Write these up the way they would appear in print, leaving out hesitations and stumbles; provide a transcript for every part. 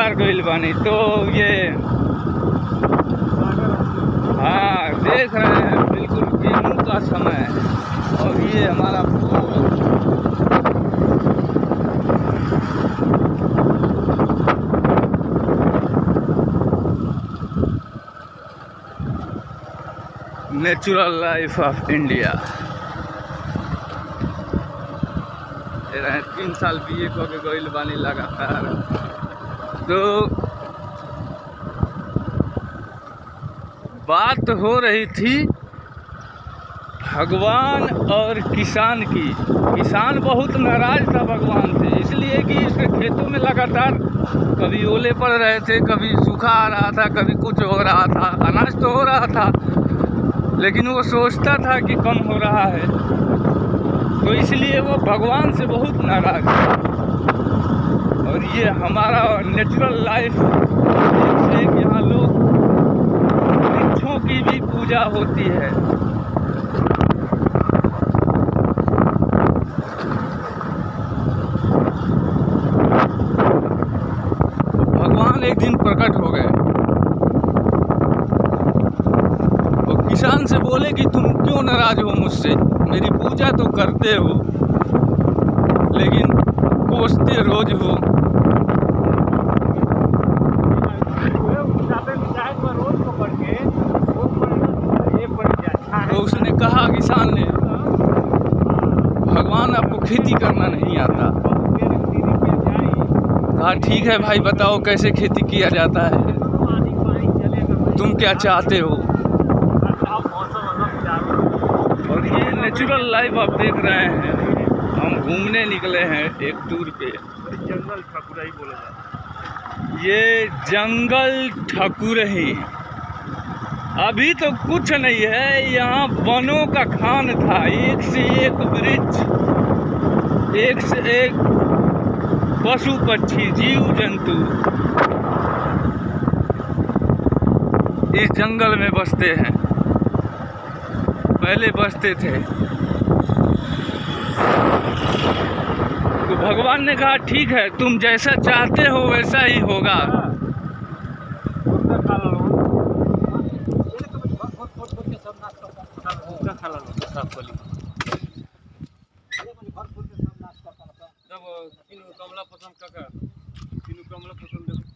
बार गइल बानी। तो ये हाँ देख रहे हैं बिल्कुल गेहूं का समय है और ये हमारा नेचुरल लाइफ ऑफ इंडिया। 3 साल बीए को के गइल बानी लगातार। तो बात हो रही थी भगवान और किसान की। किसान बहुत नाराज था भगवान से, इसलिए कि इसके खेतों में लगातार कभी ओले पड़ रहे थे, कभी सूखा आ रहा था, कभी कुछ हो रहा था। अनाज तो हो रहा था लेकिन वो सोचता था कि कम हो रहा है, तो इसलिए वो भगवान से बहुत नाराज है। और ये हमारा नेचुरल लाइफ है कि यहाँ लोग वृक्षों की भी पूजा होती है। भगवान एक दिन प्रकट हो गए और किसान से बोले कि तुम क्यों नाराज हो मुझसे, मेरी पूजा तो करते हो लेकिन कोसते रोज हो। तो उसने कहा, किसान ने, भगवान आपको खेती करना नहीं आता। कहा ठीक है भाई, बताओ कैसे खेती किया जाता है, तुम क्या चाहते हो। और ये नेचुरल लाइफ आप देख रहे हैं। हम घूमने निकले हैं एक टूर पे। जंगल ठकुराई बोला जाता है। ये जंगल ठकुरही अभी तो कुछ नहीं है, यहाँ वनों का खान था। एक से एक वृक्ष, एक से एक पशु पक्षी जीव जंतु इस जंगल में बसते हैं, पहले बसते थे। तो भगवान ने कहा ठीक है, तुम जैसा चाहते हो वैसा ही होगा।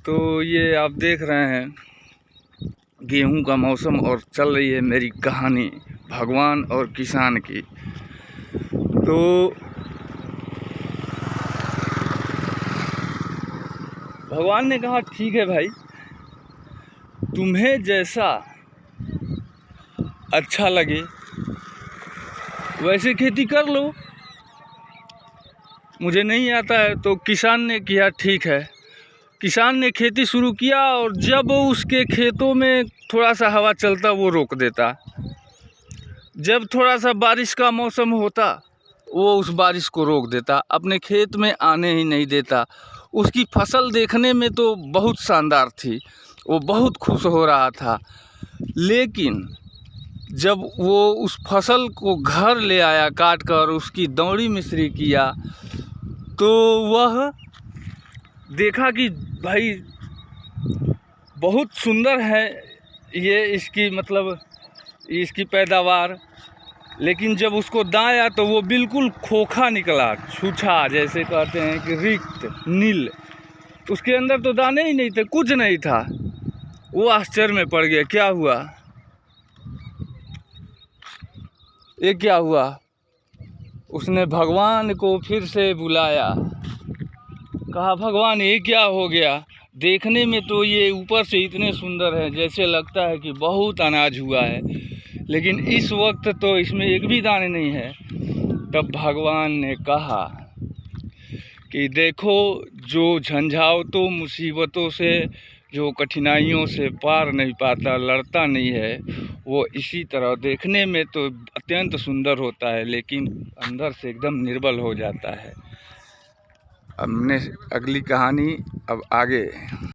तो ये आप देख रहे हैं गेहूं का मौसम और चल रही है मेरी कहानी भगवान और किसान की। तो भगवान ने कहा ठीक है भाई, तुम्हें जैसा अच्छा लगे वैसे खेती कर लो, मुझे नहीं आता है। तो किसान ने किया ठीक है, किसान ने खेती शुरू किया और जब उसके खेतों में थोड़ा सा हवा चलता वो रोक देता, जब थोड़ा सा बारिश का मौसम होता वो उस बारिश को रोक देता, अपने खेत में आने ही नहीं देता। उसकी फसल देखने में तो बहुत शानदार थी, वो बहुत खुश हो रहा था। लेकिन जब वो उस फसल को घर ले आया काट कर, उसकी दौड़ी मिश्री किया, तो वह देखा कि भाई बहुत सुंदर है ये इसकी मतलब इसकी पैदावार। लेकिन जब उसको दाया तो वो बिल्कुल खोखा निकला, छूछा जैसे कहते हैं कि रिक्त नील, उसके अंदर तो दाने ही नहीं थे, कुछ नहीं था। वो आश्चर्य में पड़ गया, क्या हुआ, ये क्या हुआ। उसने भगवान को फिर से बुलाया, कहा भगवान ये क्या हो गया, देखने में तो ये ऊपर से इतने सुंदर है जैसे लगता है कि बहुत अनाज हुआ है, लेकिन इस वक्त तो इसमें एक भी दाने नहीं है। तब भगवान ने कहा कि देखो, जो झंझावतों मुसीबतों से, जो कठिनाइयों से पार नहीं पाता, लड़ता नहीं है, वो इसी तरह देखने में तो अत्यंत सुंदर होता है लेकिन अंदर से एकदम निर्बल हो जाता है। हमने अगली कहानी अब आगे।